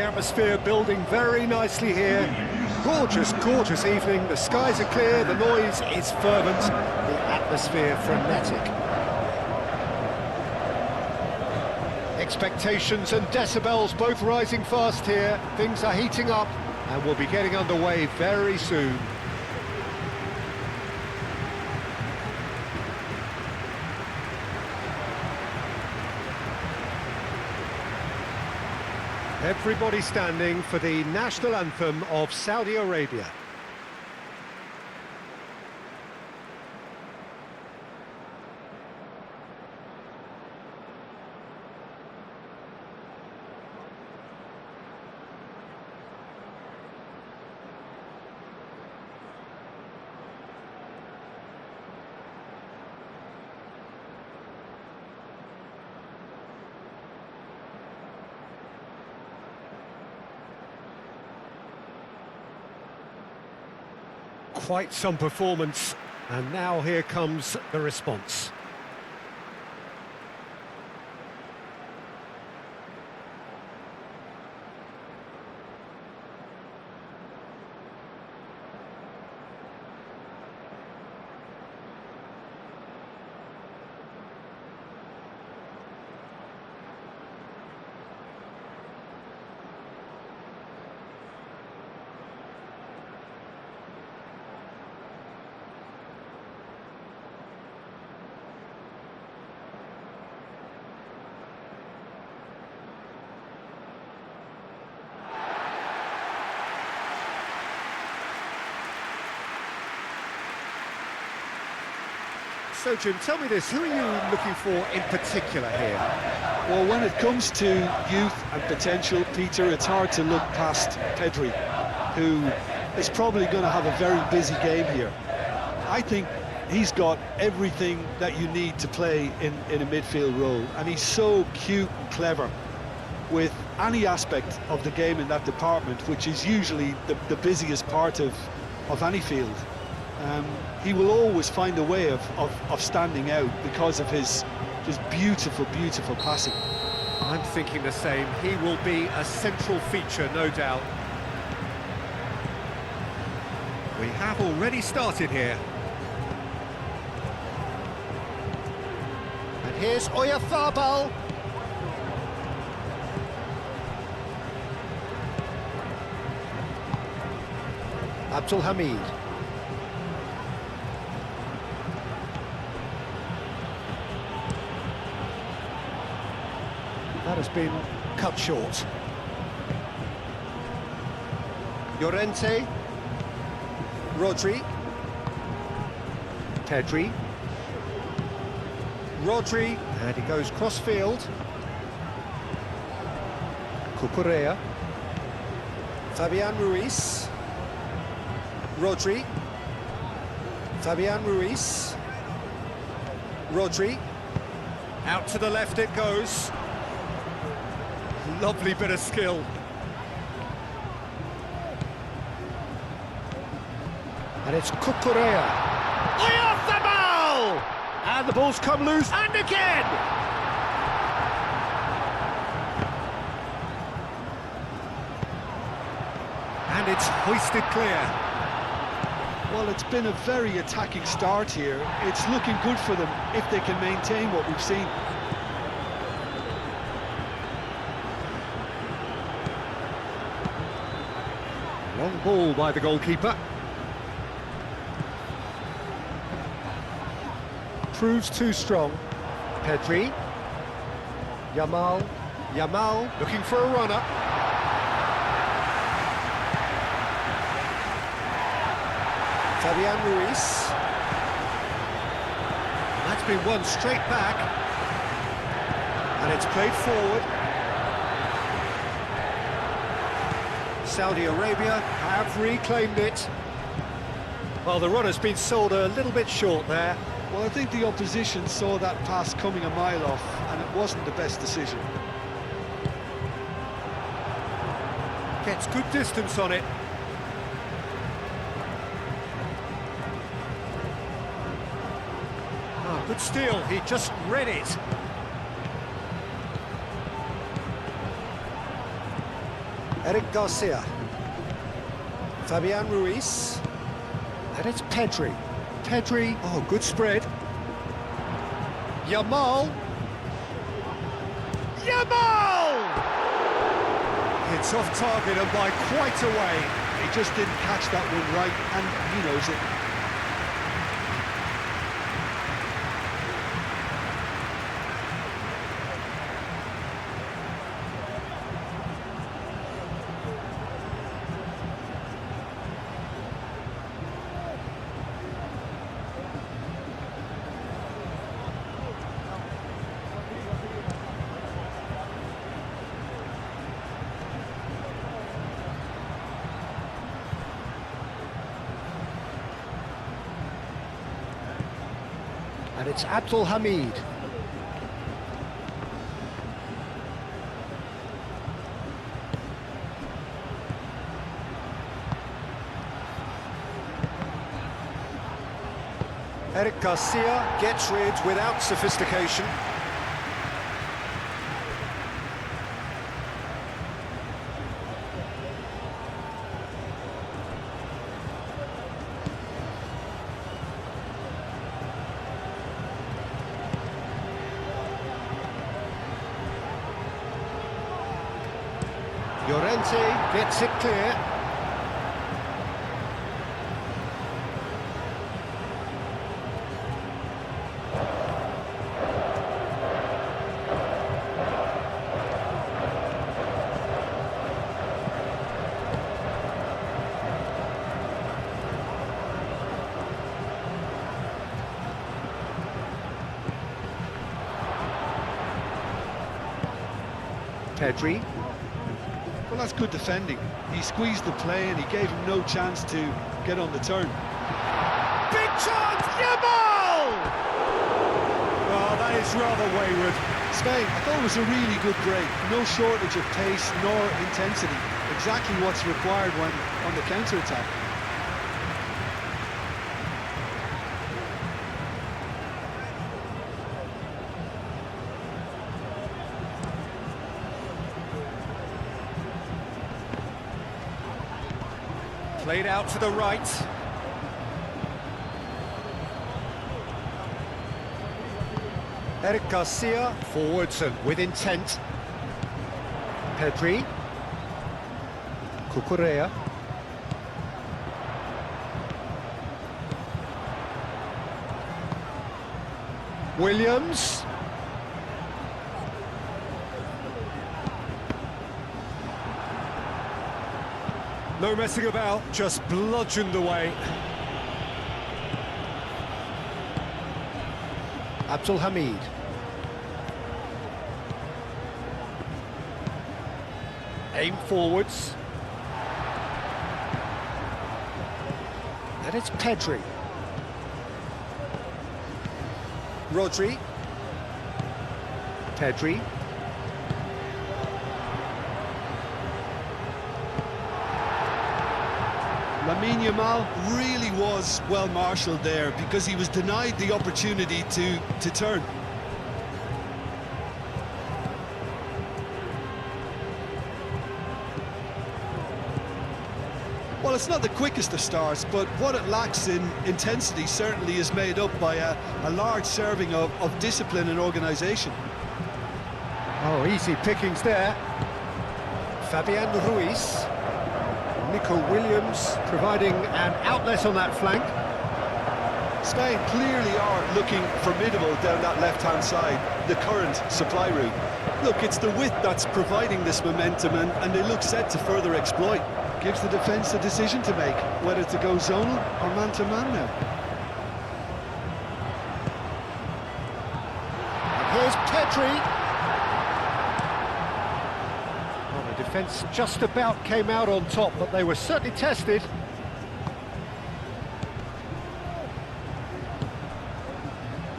atmosphere building very nicely here. Gorgeous, gorgeous evening. The skies are clear, the noise is fervent, the atmosphere frenetic. Expectations and decibels both rising fast here. Things are heating up and we'll be getting underway very soon. Everybody standing for the national anthem of Saudi Arabia. Quite some performance, and now here comes the response. So, Jim, tell me this, who are you looking for in particular here? Well, when it comes to youth and potential, Peter, it's hard to look past Pedri, who is probably going to have a very busy game here. I think he's got everything that you need to play in a midfield role, and he's so cute and clever with any aspect of the game in that department, which is usually the busiest part of any field. He will always find a way of standing out because of his just beautiful, beautiful passing. I'm thinking the same. He will be a central feature, no doubt. We have already started here. And here's eFootball. Abdul Hamid. That has been cut short. Llorente. Rodri. Pedri. Rodri. And he goes cross-field. Cucurella. Fabian Ruiz. Rodri. Fabian Ruiz. Rodri. Out to the left it goes. Lovely bit of skill. And it's Cucurella. eFootball! And the ball's come loose, and again! And it's hoisted clear. Well, it's been a very attacking start here. It's looking good for them if they can maintain what we've seen. Long ball by the goalkeeper. Proves too strong. Pedri. Yamal. Yamal looking for a runner. Fabian Ruiz. That's been won straight back. And it's played forward. Saudi Arabia have reclaimed it. Well, the runner's been sold a little bit short there. Well, I think the opposition saw that pass coming a mile off, and it wasn't the best decision. Gets good distance on it. Oh, good steal, he just read it. Eric Garcia. Fabian Ruiz. And it's Pedri. Pedri, oh, good spread. Yamal. Yamal! It's off target and by quite a way. He just didn't catch that one right, and he knows it. And it's Abdul Hamid. Eric Garcia gets rid without sophistication. Llorente gets it clear. Pedri. Well, that's good defending. He squeezed the play and he gave him no chance to get on the turn. Big chance, Yamal! Well, that is rather wayward. Spain, I thought it was a really good break. No shortage of pace nor intensity. Exactly what's required when on the counter-attack. Played out to the right. Eric Garcia, forwards and with intent. Pedri. Cucurella. Williams. No messing about, just bludgeoned away. Abdul Hamid. Aim forwards. And it's Pedri. Rodri. Pedri. Lamine Yamal really was well marshalled there because he was denied the opportunity to turn. Well, it's not the quickest of starts, but what it lacks in intensity certainly is made up by a large serving of discipline and organisation. Oh, easy pickings there. Fabian Ruiz. Nico Williams providing an outlet on that flank. Spain clearly are looking formidable down that left-hand side, the current supply route. Look, it's the width that's providing this momentum, and they look set to further exploit. Gives the defence a decision to make, whether to go zonal or man-to-man now. And here's Pedri. Well, the defence just about came out on top, but they were certainly tested.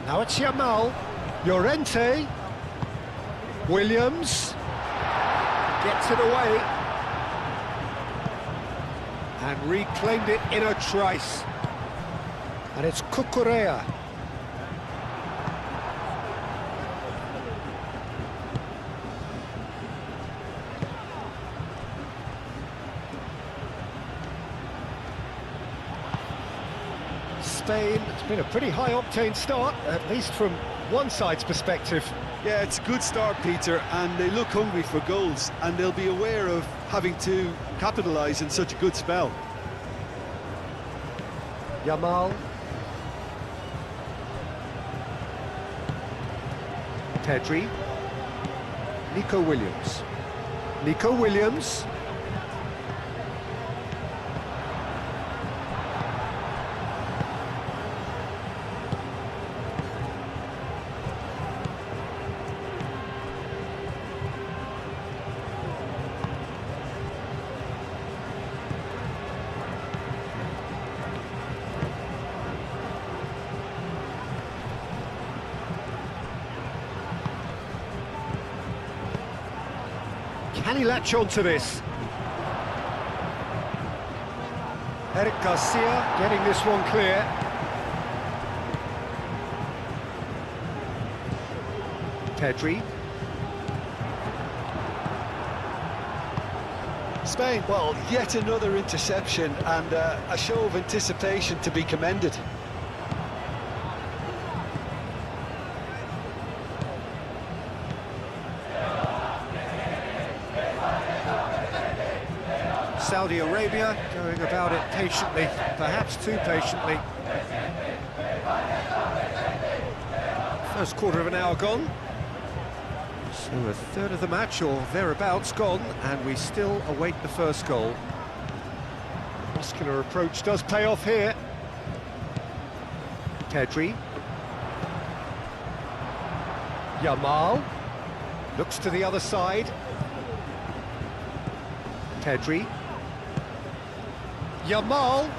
Now it's Yamal. Llorente. Williams. Gets it away. And reclaimed it in a trice. And it's Cucurella. Spain. It's been a pretty high-octane start, at least from one side's perspective. Yeah, it's a good start, Peter, and they look hungry for goals, and they'll be aware of having to capitalise in such a good spell. Yamal. Pedri. Nico Williams. Nico Williams. Can he latch on to this? Eric Garcia getting this one clear. Pedri. Spain, well, yet another interception and a show of anticipation to be commended. Saudi Arabia going about it patiently, perhaps too patiently. First quarter of an hour gone. So a third of the match or thereabouts gone, and we still await the first goal. Muscular approach does pay off here. Pedri. Yamal. Looks to the other side. Pedri. Yamal.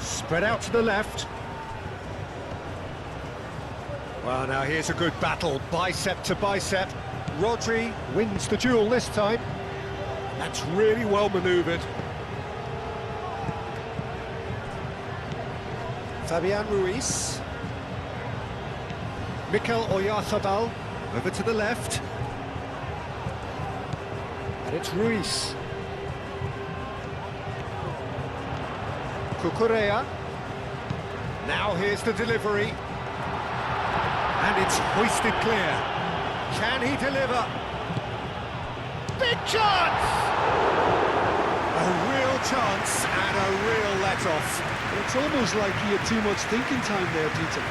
Spread out to the left. Well, now here's a good battle, bicep to bicep. Rodri wins the duel this time. That's really well manoeuvred. Fabian Ruiz. Mikel Oyarzabal over to the left. And it's Ruiz. Cucurella. Now here's the delivery. And it's hoisted clear. Can he deliver? Big chance! A real chance and a real let-off. It's almost like he had too much thinking time there, Peter.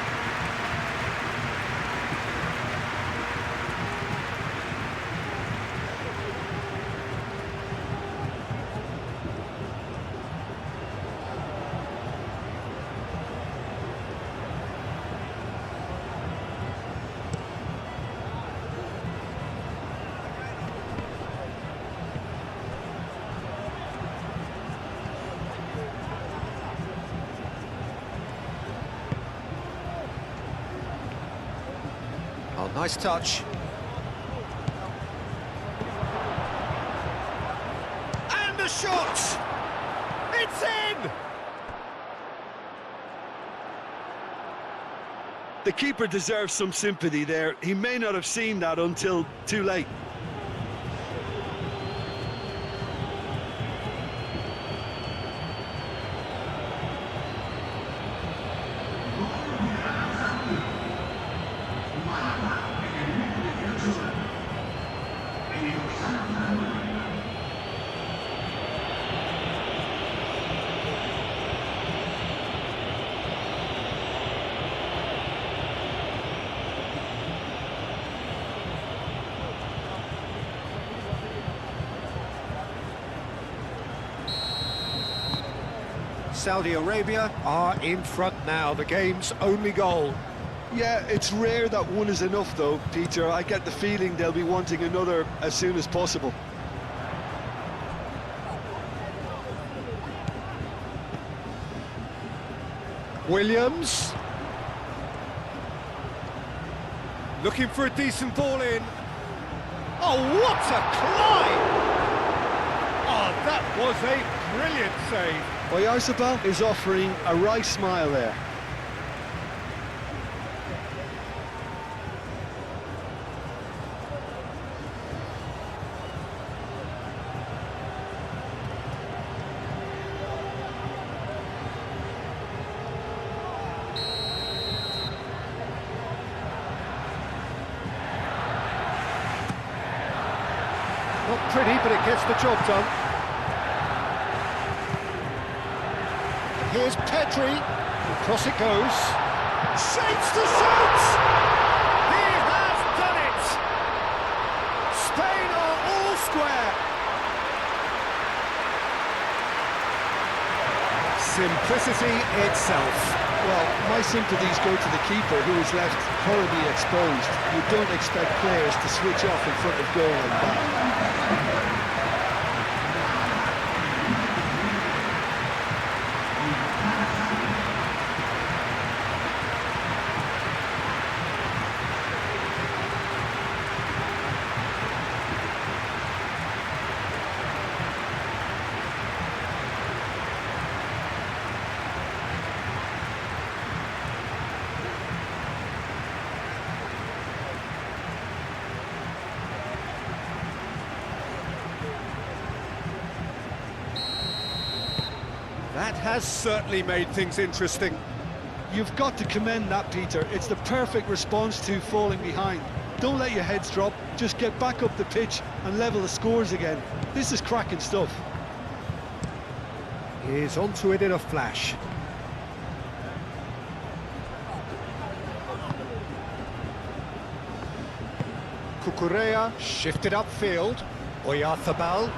Oh, nice touch. And the shot! It's in! The keeper deserves some sympathy there. He may not have seen that until too late. Saudi Arabia are in front now, the game's only goal. Yeah, it's rare that one is enough though, Peter. I get the feeling they'll be wanting another as soon as possible. Williams. Looking for a decent ball in. Oh, what a climb! Oh, that was a brilliant save. Oyarzabal is offering a wry smile there. pretty, but it gets the job done. And here's Pedri. Across it goes. Shapes to shoot! He has done it! Spain are all square. Simplicity itself. Well, my sympathies go to the keeper, who is left horribly exposed. You don't expect players to switch off in front of goal like that. That has certainly made things interesting. You've got to commend that, Peter. It's the perfect response to falling behind. Don't let your heads drop, just get back up the pitch and level the scores again. This is cracking stuff. He's onto it in a flash. Cucurella shifted upfield. Oyarzabal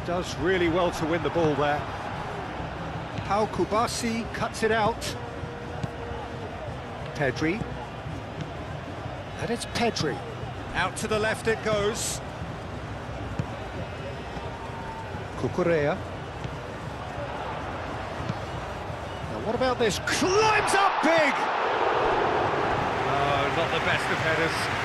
does really well to win the ball there. Pau Kubasi cuts it out. Pedri. And it's Pedri. Out to the left it goes. Cucurella. Now what about this? Climbs up big! Oh, not the best of headers.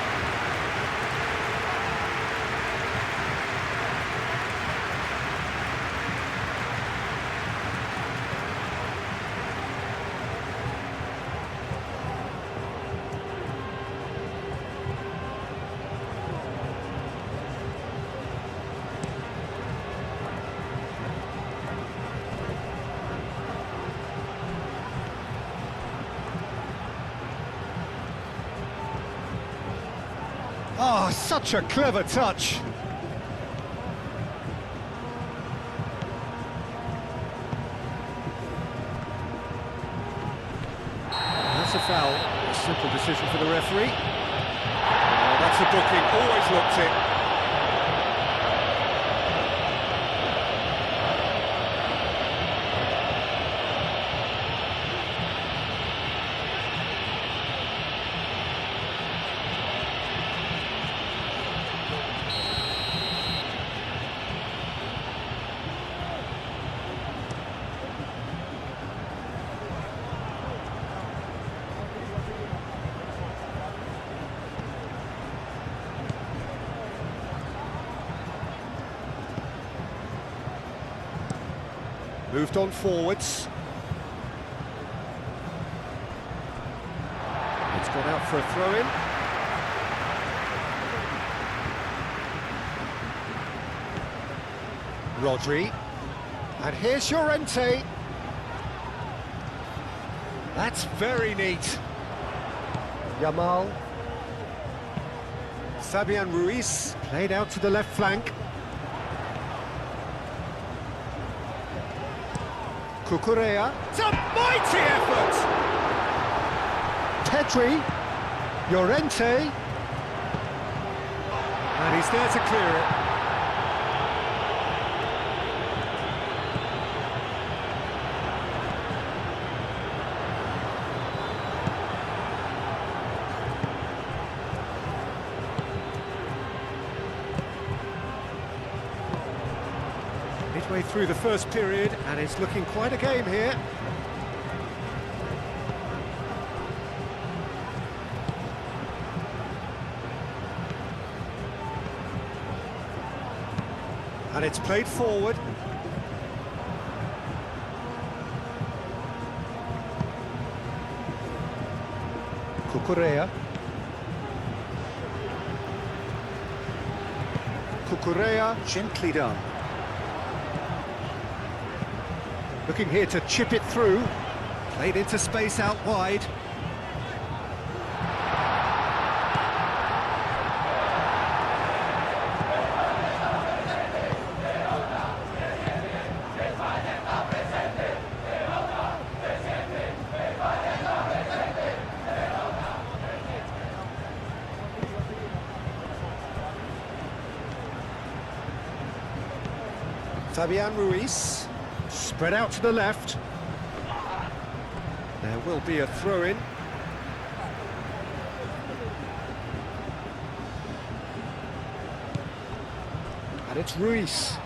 Oh, such a clever touch. That's a foul. A simple decision for the referee. Oh, that's a booking. Always looked it. Moved on forwards. It's gone out for a throw-in. Rodri. And here's Llorente. That's very neat. Yamal. Fabian Ruiz played out to the left flank. Cucurella. It's a mighty effort! Pedri. Llorente. And he's there to clear it. Midway through the first period, and it's looking quite a game here. And it's played forward. Cucurella. Cucurella, gently done. Looking here to chip it through. Played into space out wide. Fabian Ruiz. Spread out to the left. There will be a throw-in. And it's Ruiz.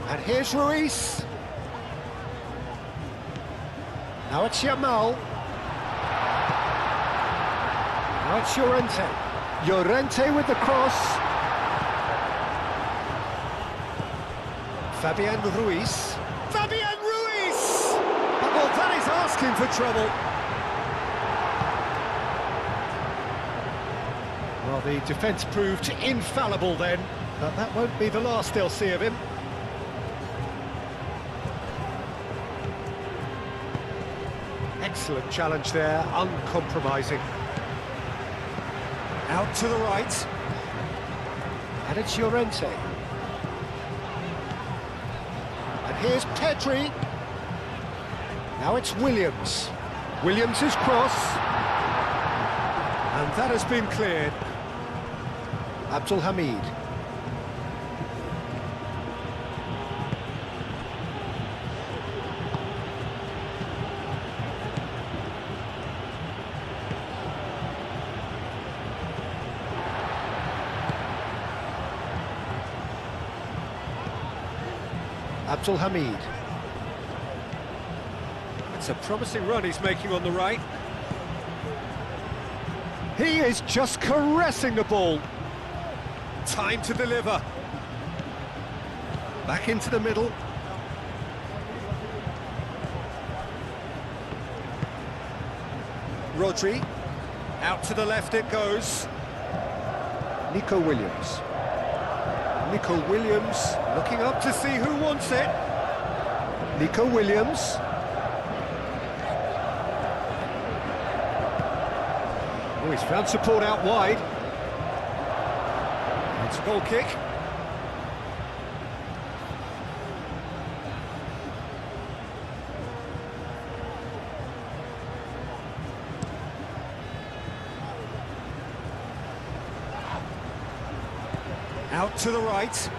And here's Ruiz. Now it's Yamal. Now it's Llorente. Llorente with the cross. Fabian Ruiz. Fabian Ruiz! Well, that is asking for trouble. Well, the defence proved infallible then, but that won't be the last they'll see of him. Excellent challenge there, uncompromising. Out to the right. And it's Llorente. And here's Pedri. Now it's Williams. Williams' cross. And that has been cleared. Abdul Hamid. Abdul Hamid. It's a promising run he's making on the right. He is just caressing the ball. Time to deliver. Back into the middle. Rodri. Out to the left it goes. Nico Williams. Nico Williams looking up to see who wants it. Nico Williams. Oh, he's found support out wide. It's a goal kick. Out to the right.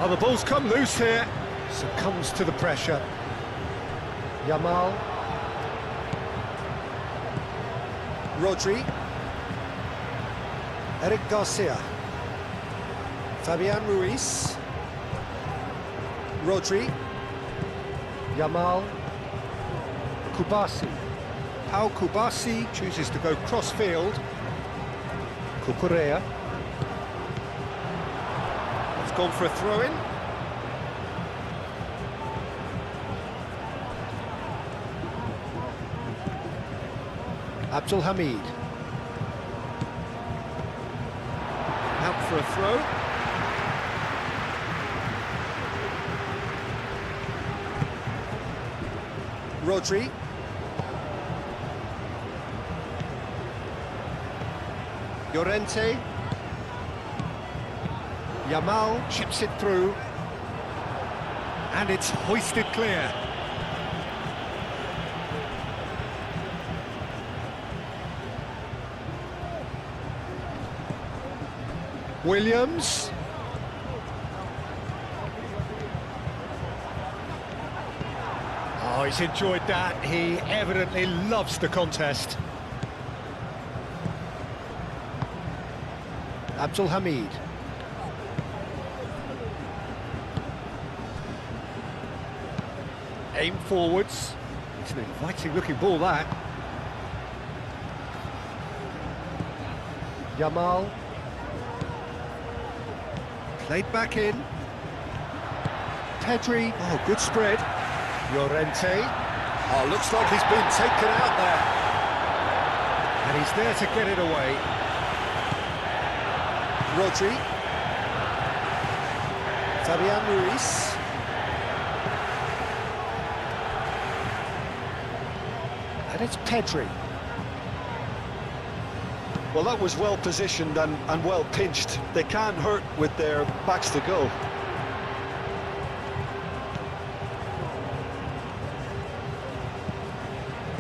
Oh, the ball's come loose here. Succumbs to the pressure. Yamal. Rodri. Eric Garcia. Fabian Ruiz. Rodri. Yamal. Kubasi. Pau Kubasi chooses to go cross-field. Cucurella. It's gone for a throw-in. Abdul Hamid. Out for a throw. Rodri. Llorente. Yamal chips it through. And it's hoisted clear. Williams. Oh, he's enjoyed that. He evidently loves the contest. Abdul Hamid. Aim forwards. It's an inviting looking ball, that. Yamal. Played back in. Pedri. Oh, good spread. Llorente. Oh, looks like he's been taken out there. And he's there to get it away. Rodri. Fabian Ruiz. And it's Pedri. Well, that was well positioned and well pinched. They can't hurt with their backs to goal.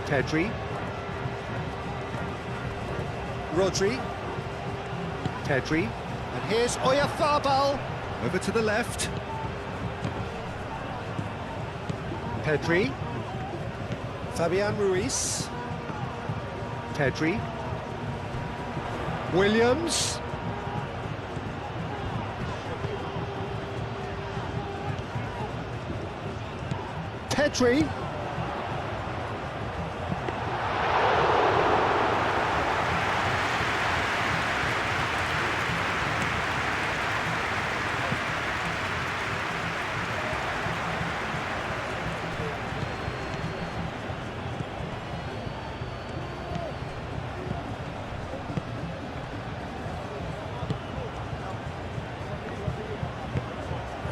Pedri. Rodri. Pedri. And here's Oyarzabal. Over to the left. Pedri. Fabian Ruiz. Pedri. Williams. Pedri.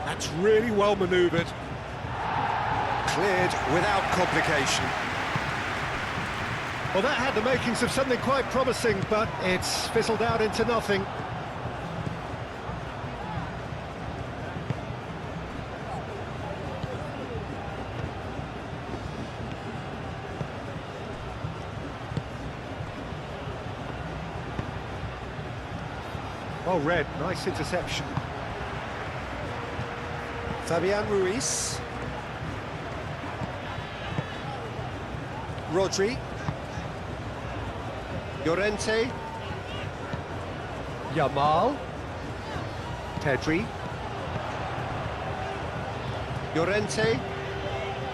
That's really well manoeuvred. Cleared without complication. Well, that had the makings of something quite promising, but it's fizzled out into nothing. Well read, nice interception. Fabian Ruiz. Rodri. Llorente. Yamal. Pedri. Llorente.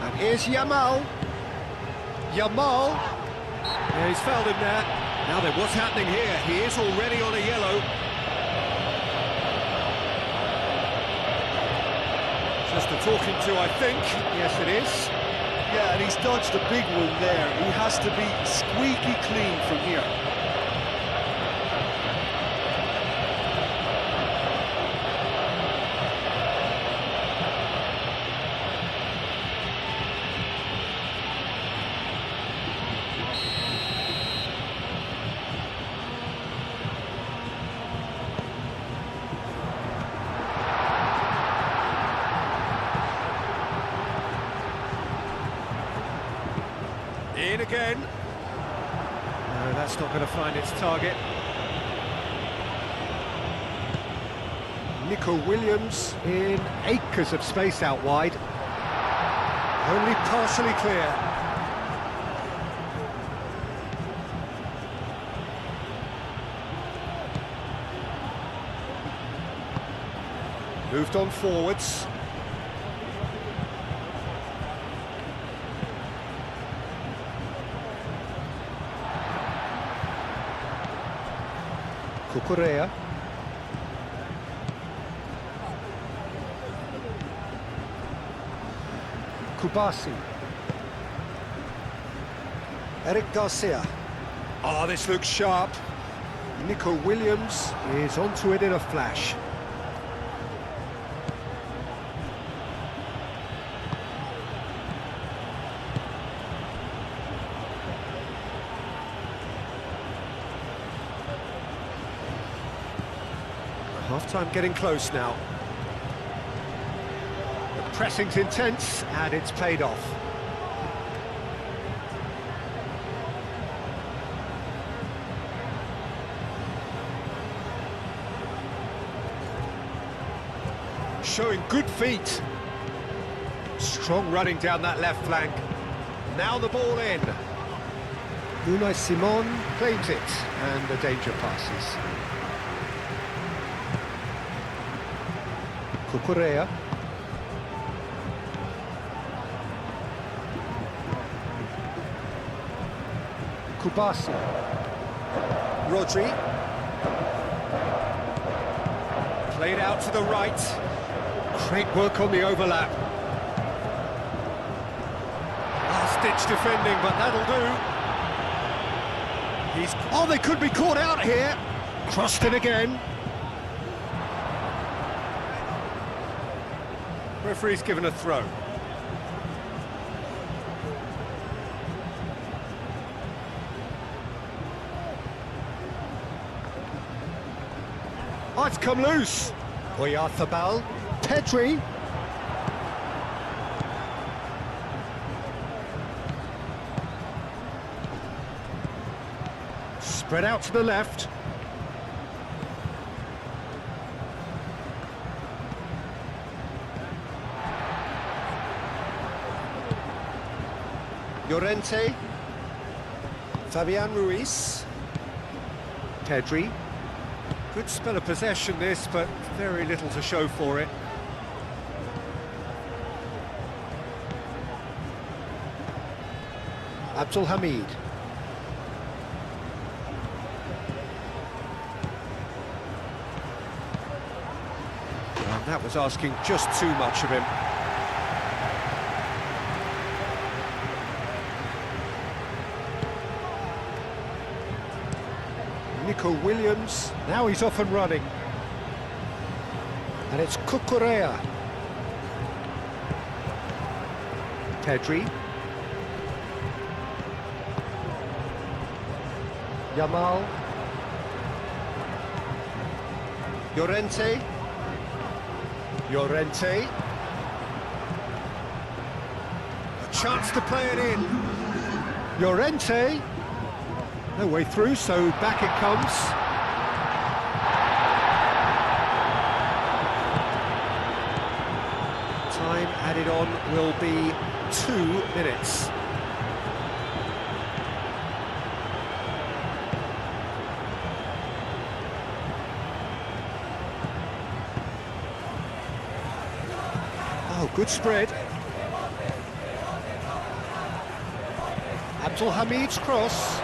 And here's Yamal. Yamal. Yeah, he's fouled him there. Now then, what's happening here? He is already on a yellow. Just a talking to, I think. Yes, it is. Yeah, and he's dodged a big one there. He has to be squeaky clean from here. In again. No, that's not going to find its target. Nico Williams in acres of space out wide. Only partially clear. Moved on forwards. Cucurella. Kubasi. Eric Garcia. Oh, this looks sharp. Nico Williams is onto it in a flash. Half-time getting close now. The pressing's intense, and it's paid off. Showing good feet. Strong running down that left flank. Now the ball in. Unai Simon claims it, and the danger passes. Cucurella. Kubasi. Rodri. Played out to the right. Great work on the overlap. Last-ditch defending, but that'll do. Oh, they could be caught out here. Crossed it again. Referee's given a throw. Oh, it's come loose. Oyarzabal. Pedri. Spread out to the left. Llorente. Fabian Ruiz. Pedri. Good spell of possession this, but very little to show for it. Abdul Hamid. And that was asking just too much of him. Nico Williams, now he's off and running. And it's Cucurella. Pedri. Yamal. Llorente. Llorente. A chance to play it in. Llorente. No way through, so back it comes. Time added on will be 2 minutes. Oh, good spread. Abdul Hamid's cross.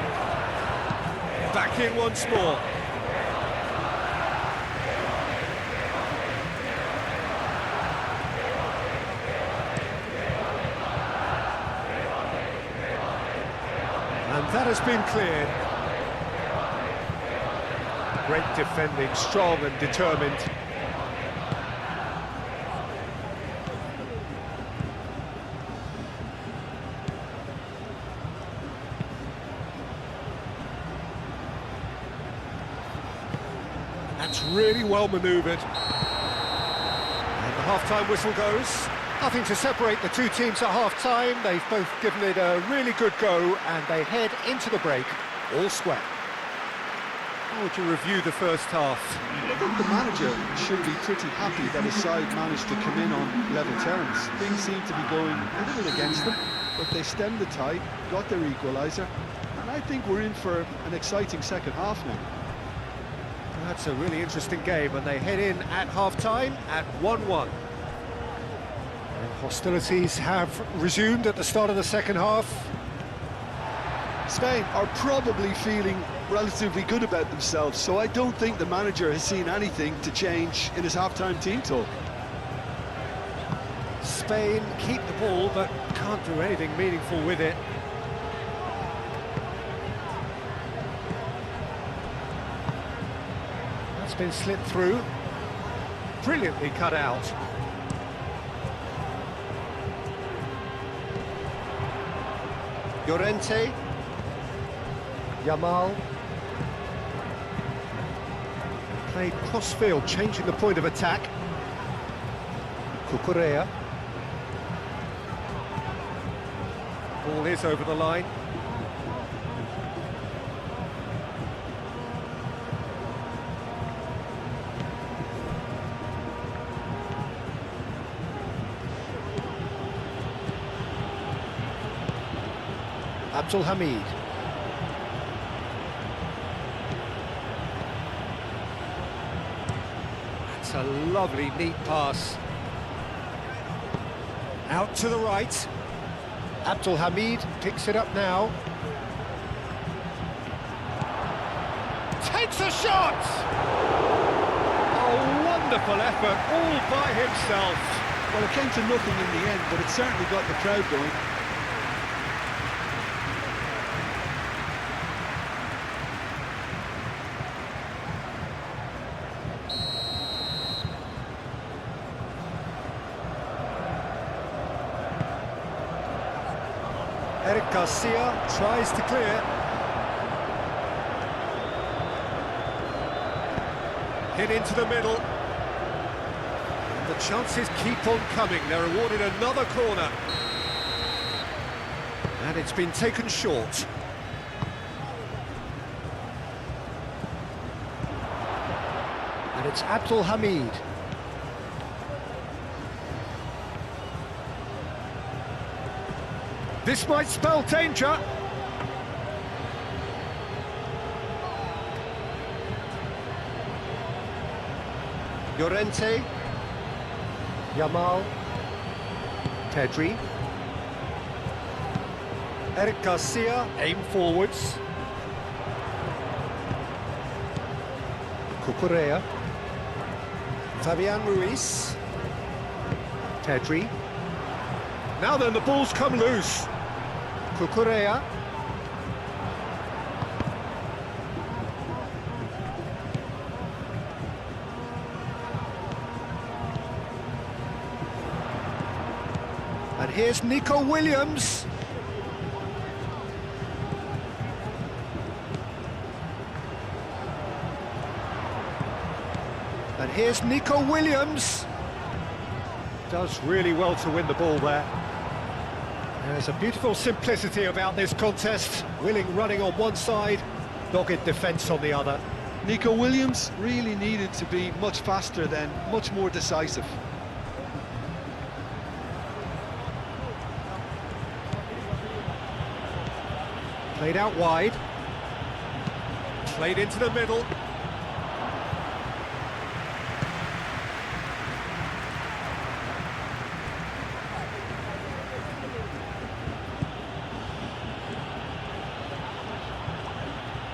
Back in once more. And that has been cleared. Great defending, strong and determined. That's really well manoeuvred. And the half-time whistle goes. Nothing to separate the two teams at half-time. They've both given it a really good go, and they head into the break all square. How would you review the first half? I think the manager should be pretty happy that his side managed to come in on level terms. Things seem to be going a little against them, but they stemmed the tide, got their equalizer, and I think we're in for an exciting second half now. That's a really interesting game, and they head in at half-time at 1-1. And hostilities have resumed at the start of the second half. Spain are probably feeling relatively good about themselves, so I don't think the manager has seen anything to change in his half-time team talk. Spain keep the ball, but can't do anything meaningful with it. That's been slipped through. Brilliantly cut out. Llorente. Yamal. Played cross-field, changing the point of attack. Cucurella. Ball is over the line. Abdul Hamid. That's a lovely, neat pass. Out to the right. Abdul Hamid picks it up now. Takes a shot! A wonderful effort, all by himself. Well, it came to nothing in the end, but it certainly got the crowd going. Eric Garcia tries to clear. Hit into the middle. And the chances keep on coming. They're awarded another corner. And it's been taken short. And it's Abdul Hamid. This might spell danger. Llorente. Yamal. Pedri. Eric Garcia, aim forwards. Cucurella. Fabian Ruiz. Pedri. Now then, the ball's come loose. Cucurella. And here's Nico Williams. And here's Nico Williams. Does really well to win the ball there. There's a beautiful simplicity about this contest. Willing running on one side, dogged defence on the other. Nico Williams really needed to be much faster then, much more decisive. Played out wide. Played into the middle.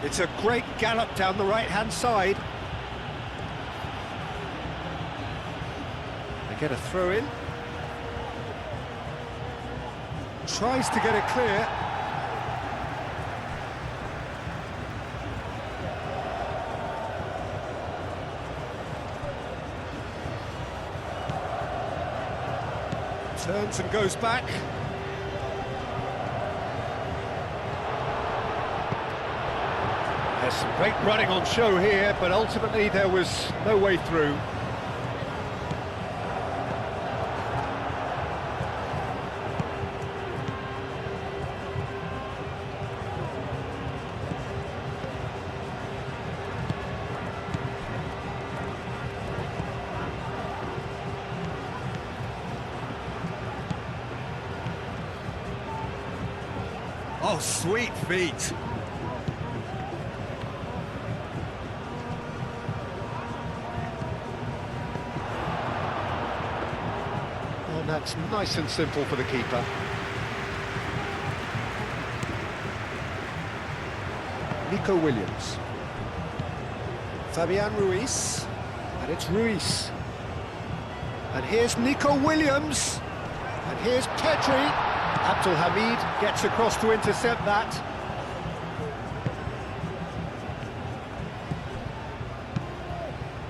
It's a great gallop down the right-hand side. They get a throw in. Tries to get it clear. Turns and goes back. There's some great running on show here, but ultimately there was no way through. Oh, sweet feet. Oh, that's nice and simple for the keeper. Nico Williams. Fabian Ruiz. And it's Ruiz. And here's Nico Williams. And here's Pedri. Abdul Hamid gets across to intercept that.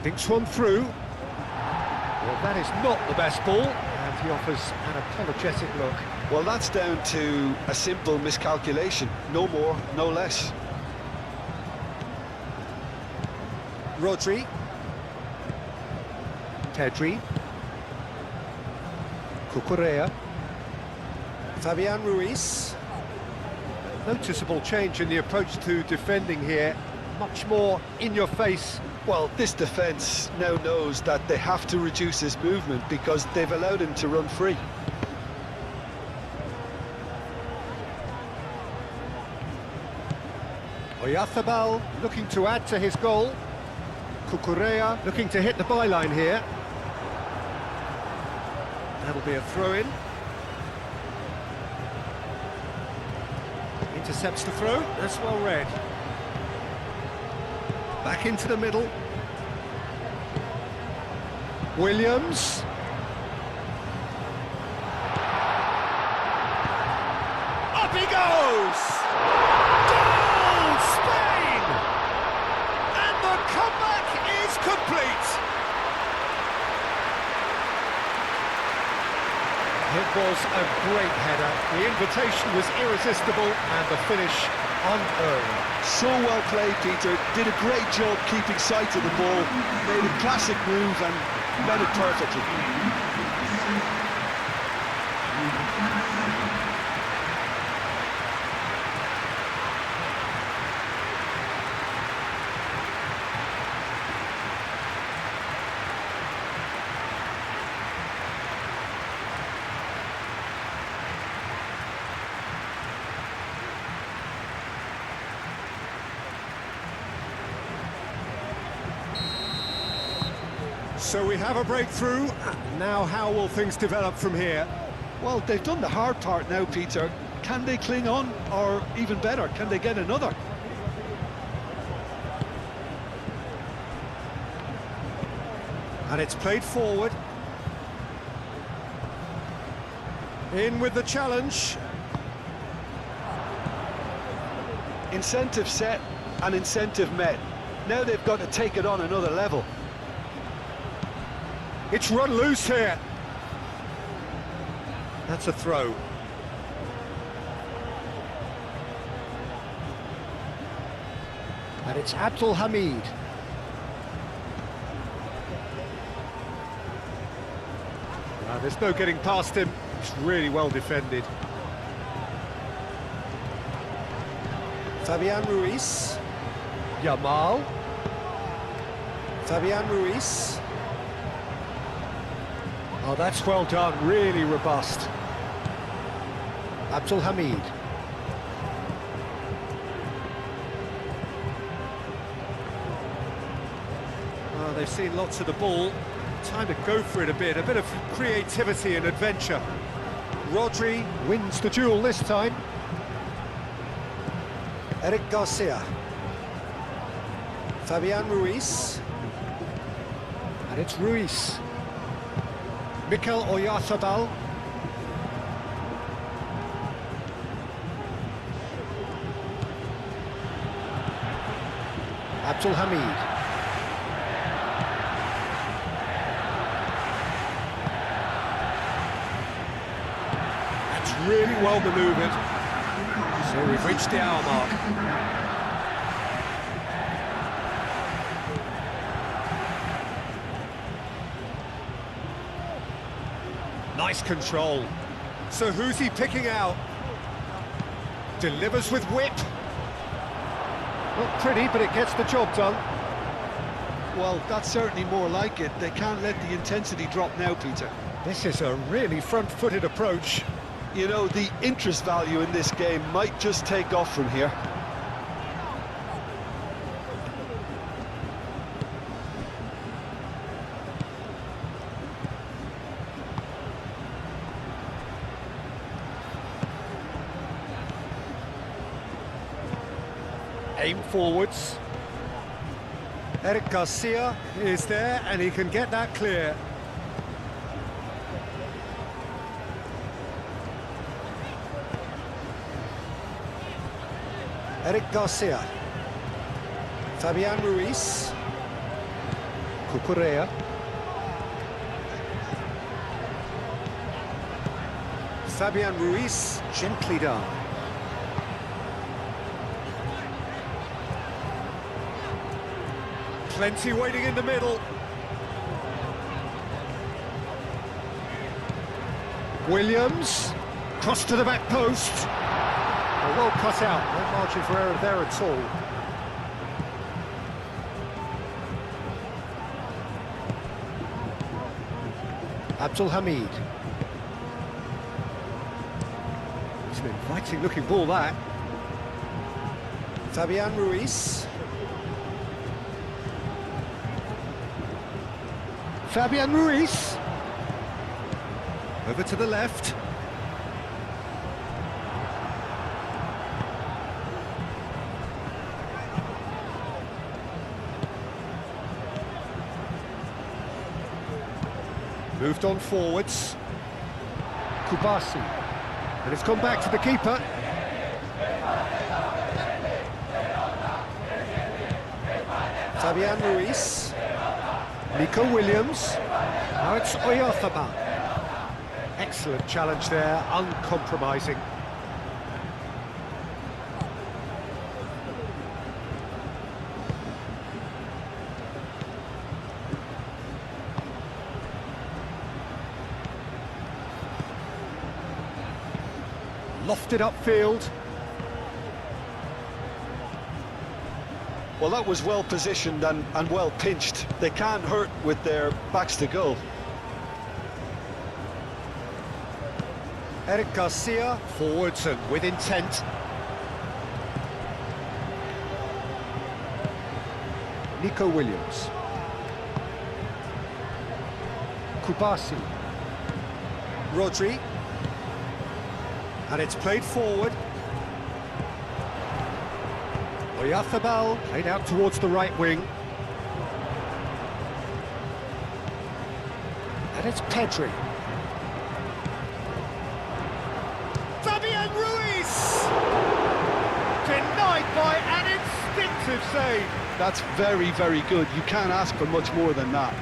Thinks one through. Well, that is not the best ball, and he offers an apologetic look. Well, that's down to a simple miscalculation. No more, no less. Rodri. Pedri. Cucurella. Fabian Ruiz. Noticeable change in the approach to defending here. Much more in your face. Well, this defence now knows that they have to reduce his movement because they've allowed him to run free. Oyarzabal looking to add to his goal. Cucurella looking to hit the byline here. That'll be a throw-in. Intercepts the throw, that's well read. Back into the middle. Williams. Up he goes! Goal, Spain! And the comeback is complete! It was a great header. The invitation was irresistible and the finish unearned. So well played, Peter. Did a great job keeping sight of the ball. Made a classic move and read it perfectly. So we have a breakthrough. Now how will things develop from here? Well, they've done the hard part now, Peter. Can they cling on, or even better, can they get another? And it's played forward. In with the challenge. Incentive set and incentive met. Now they've got to take it on another level. It's run loose here. That's a throw. And it's Abdul Hamid. There's no getting past him. It's really well defended. Fabian Ruiz. Yamal. Fabian Ruiz. Oh, that's well done, really robust. Abdul Hamid. Oh, they've seen lots of the ball. Time to go for it a bit of creativity and adventure. Rodri wins the duel this time. Eric Garcia. Fabian Ruiz. And it's Ruiz. Mikel Oyarzabal. Abdul Hamid. Really well manoeuvred. So we've reached the hour mark. Nice control. So who's he picking out? Delivers with whip. Not pretty, but it gets the job done. Well, that's certainly more like it. They can't let the intensity drop now, Peter. This is a really front-footed approach. You know, the interest value in this game might just take off from here. Aim forwards. Eric Garcia is there, and he can get that clear. Eric Garcia. Fabian Ruiz. Cucurella. Fabian Ruiz, gently done. Plenty waiting in the middle. Williams, cross to the back post. Well cut out, no margin for error there at all. Abdul Hamid. It's an inviting looking ball, that. Fabian Ruiz. Fabian Ruiz. Over to the left. Moved on forwards. Kubasi. And it's gone back to the keeper. Fabian Ruiz. Nico Williams. Now it's Oyarzabal. Excellent challenge there, uncompromising. Lofted upfield. Well, that was well positioned and well pinched. They can't hurt with their backs to goal. Eric Garcia, forwards and with intent. Nico Williams. Kubasi. Rodri. And it's played forward. Oyarzábal played out towards the right wing. And it's Pedri. Fabian Ruiz! Denied by an instinctive save. That's very, very good. You can't ask for much more than that.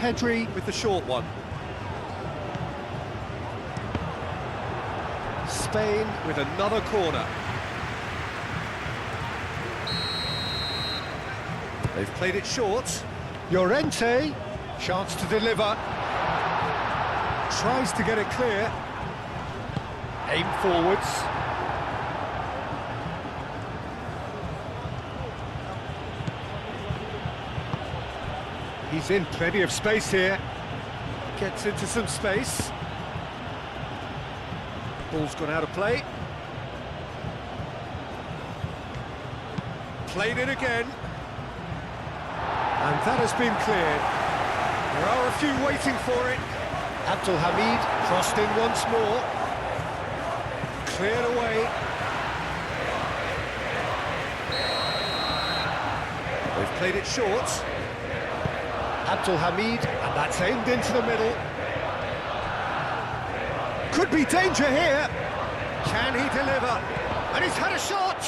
Pedri with the short one. Spain with another corner. They've played it short. Llorente, chance to deliver. Tries to get it clear. Aim forwards. He's in plenty of space here. Gets into some space. Ball's gone out of play. Played it again. And that has been cleared. There are a few waiting for it. Abdul Hamid crossed in once more. Cleared away. They've played it short. Abdul Hamid, and that's aimed into the middle. Could be danger here. Can he deliver? And he's had a shot.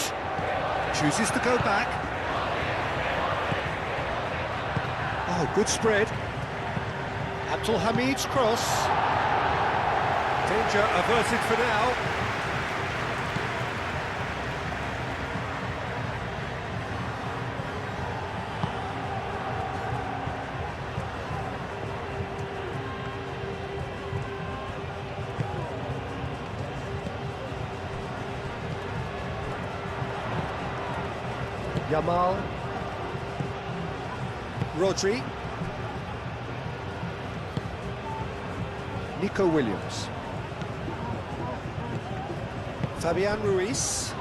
Chooses to go back. Oh, good spread. Abdul Hamid's cross. Danger averted for now. Yamal. Rodri. Nico Williams. Fabian Ruiz.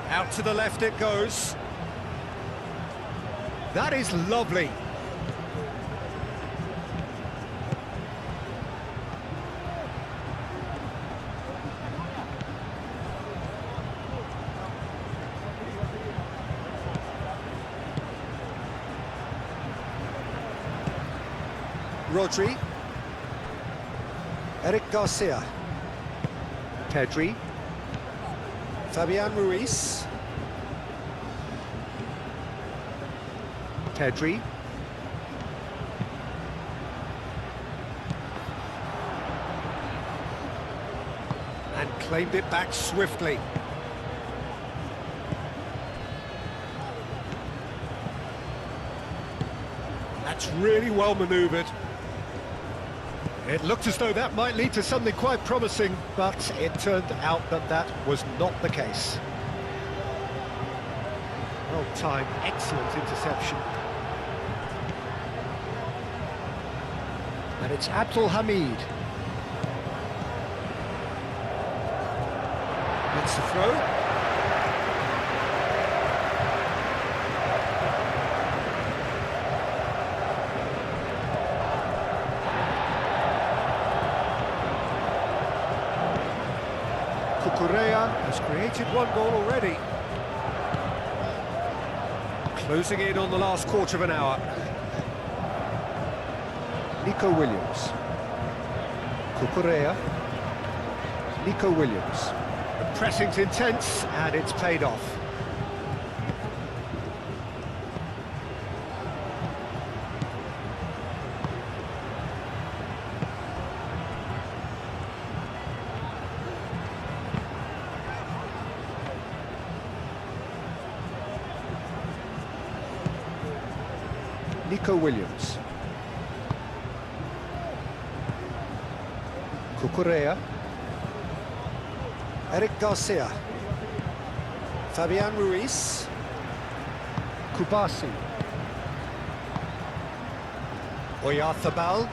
Out to the left it goes. That is lovely. Rodri. Eric Garcia. Pedri. Fabian Ruiz. Pedri. And claimed it back swiftly. That's really well manoeuvred. It looked as though that might lead to something quite promising, but it turned out that that was not the case. Well timed, excellent interception. And it's Abdul Hamid. It's the throw. Correa has created one goal already. Closing in on the last quarter of an hour. Nico Williams. Correa. Nico Williams. The pressing's intense and it's paid off. Nico Williams. Cucurella. Eric Garcia. Fabian Ruiz. Kubasi. Oyarthabal.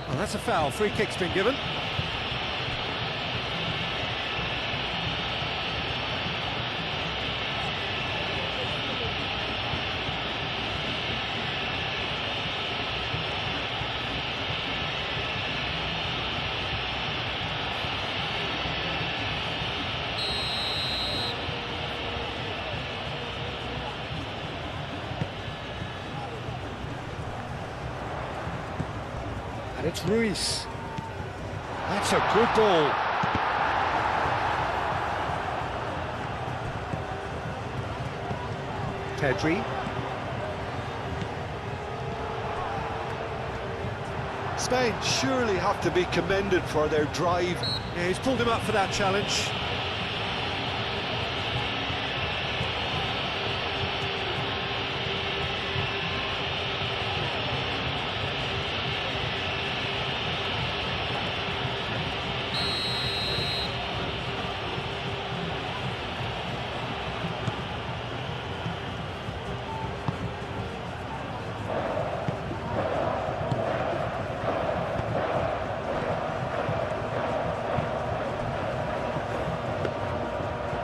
Well, that's a foul. Free kick's been given. And it's Ruiz. That's a good ball. Pedri. Spain surely have to be commended for their drive. Yeah, he's pulled him up for that challenge.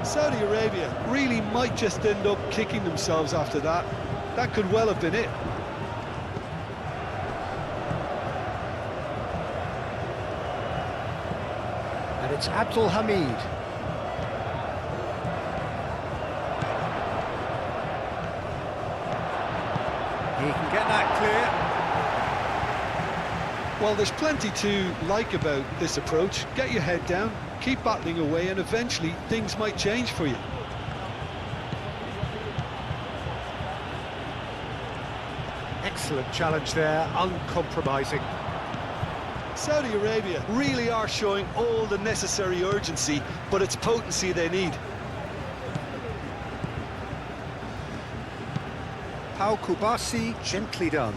Saudi Arabia really might just end up kicking themselves after that. That could well have been it. And it's Abdul Hamid. He can get that clear. Well, there's plenty to like about this approach. Get your head down, keep battling away, and eventually things might change for you. Excellent challenge there, uncompromising. Saudi Arabia really are showing all the necessary urgency, but it's potency they need. Pau Kubasi, gently done.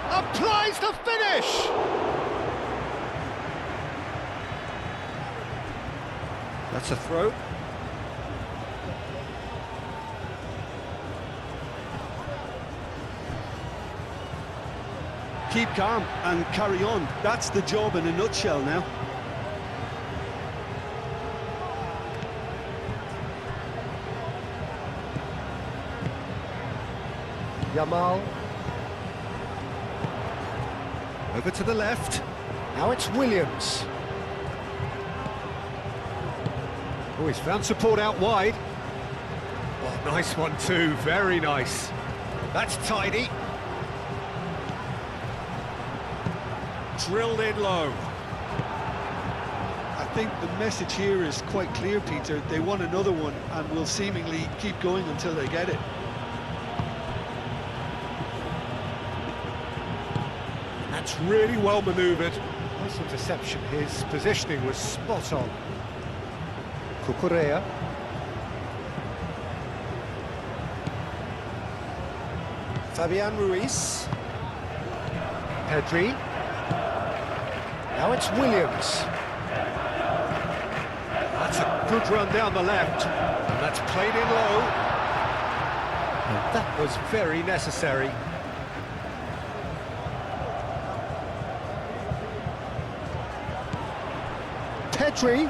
Applies the finish! That's a throw. Keep calm and carry on. That's the job in a nutshell now. Yamal. Over to the left. Now it's Williams. Oh, he's found support out wide. Oh, nice one too, very nice. That's tidy. Drilled in low. I think the message here is quite clear, Peter. They want another one and will seemingly keep going until they get it. That's really well manoeuvred. Nice interception. His positioning was spot on. Cucurella. Fabian Ruiz. Pedri. Now it's Williams. That's a good run down the left. And that's played in low. And that was very necessary. Pedri.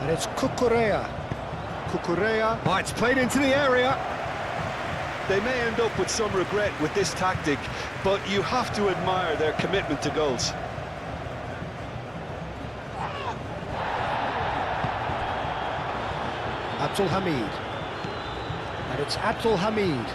And it's Cucurella. Cucurella. Oh, it's played into the area. They may end up with some regret with this tactic, but you have to admire their commitment to goals. Abdul Hamid. And it's Abdul Hamid.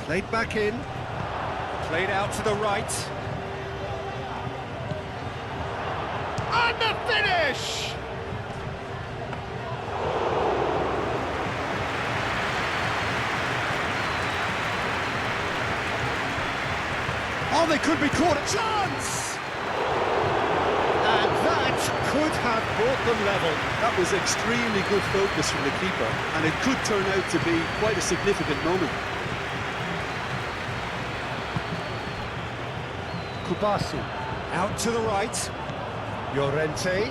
Played back in. Played out to the right. And the finish! Oh, they could be caught. A chance! And that could have brought them level. That was extremely good focus from the keeper, and it could turn out to be quite a significant moment. Kubasi, out to the right. Llorente.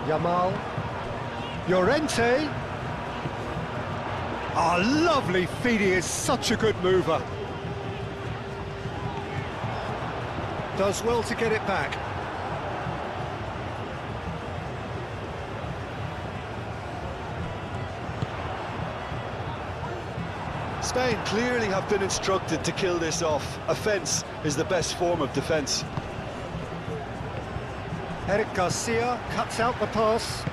Yamal. Llorente. Ah, lovely feed, he is such a good mover. Does well to get it back. Spain clearly have been instructed to kill this off. Offence is the best form of defence. Eric Garcia cuts out the pass.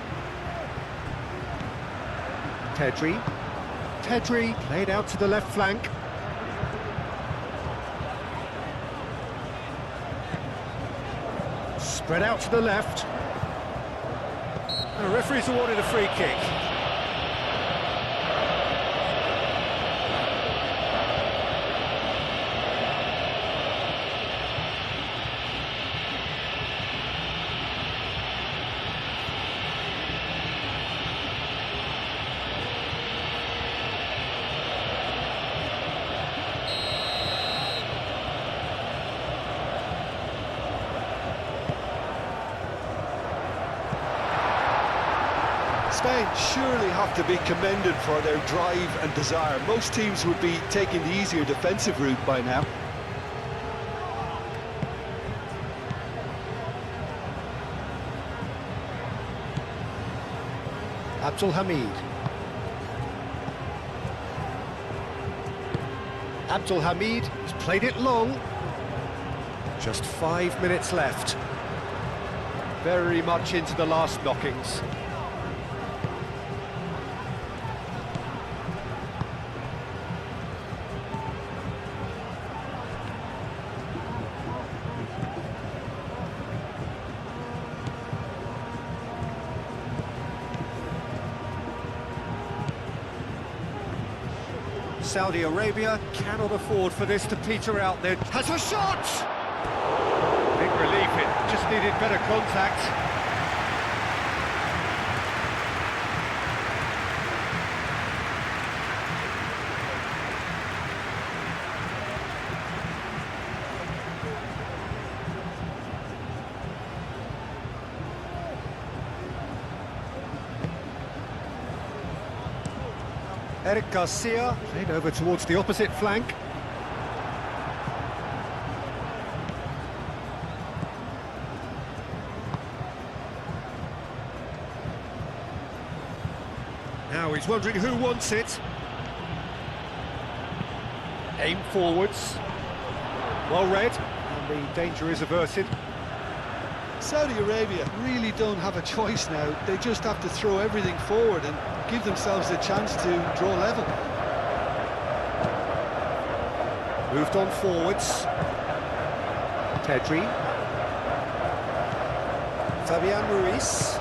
Pedri. Pedri played out to the left flank. Spread out to the left. The referee's awarded a free kick. Spain surely have to be commended for their drive and desire. Most teams would be taking the easier defensive route by now. Abdul Hamid. Abdul Hamid has played it long. Just 5 minutes left. Very much into the last knockings. Saudi Arabia cannot afford for this to peter out. There has a shot! Big relief, it just needed better contact. Eric Garcia played over towards the opposite flank. Now he's wondering who wants it. Aim forwards. Well read, and the danger is averted. Saudi Arabia really don't have a choice now. They just have to throw everything forward and give themselves a chance to draw level. Moved on forwards. Pedri. Fabian Ruiz.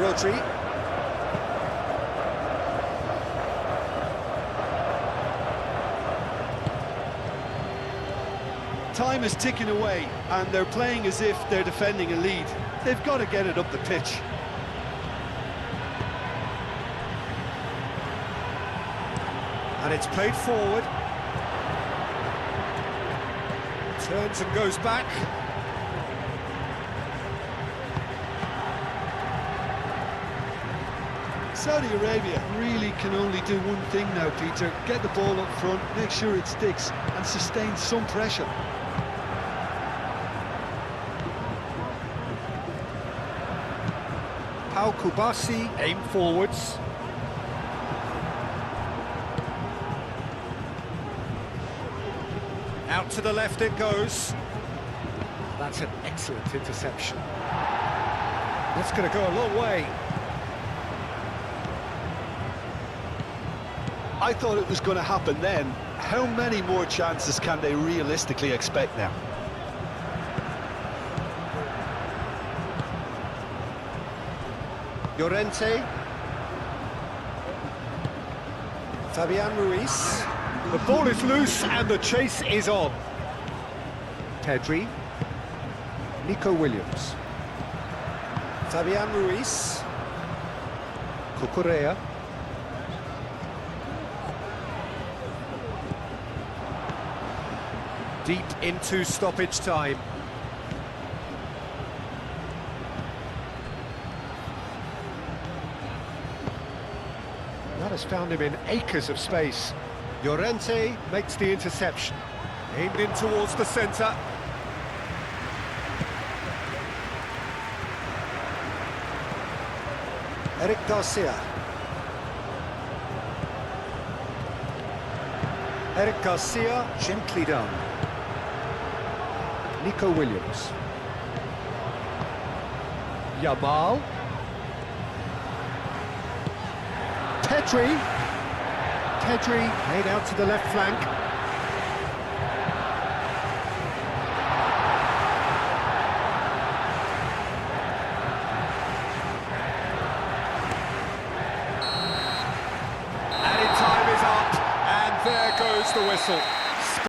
Rodri. Time is ticking away, and they're playing as if they're defending a lead. They've got to get it up the pitch. And it's played forward. Turns and goes back. Saudi Arabia really can only do one thing now, Peter. Get the ball up front, make sure it sticks, and sustain some pressure. Pau Kubasi, aim forwards. Out to the left it goes. That's an excellent interception. That's going to go a long way. I thought it was going to happen then. How many more chances can they realistically expect now? Llorente. Fabian Ruiz. The ball is loose and the chase is on. Pedri. Nico Williams. Fabian Ruiz. Cucurella. Deep into stoppage time. That has found him in acres of space. Llorente makes the interception. Aimed in towards the centre. Eric Garcia. Eric Garcia, gently done. Nico Williams. Yamal. Pedri. Pedri laid out to the left flank. Added time is up, and there goes the whistle.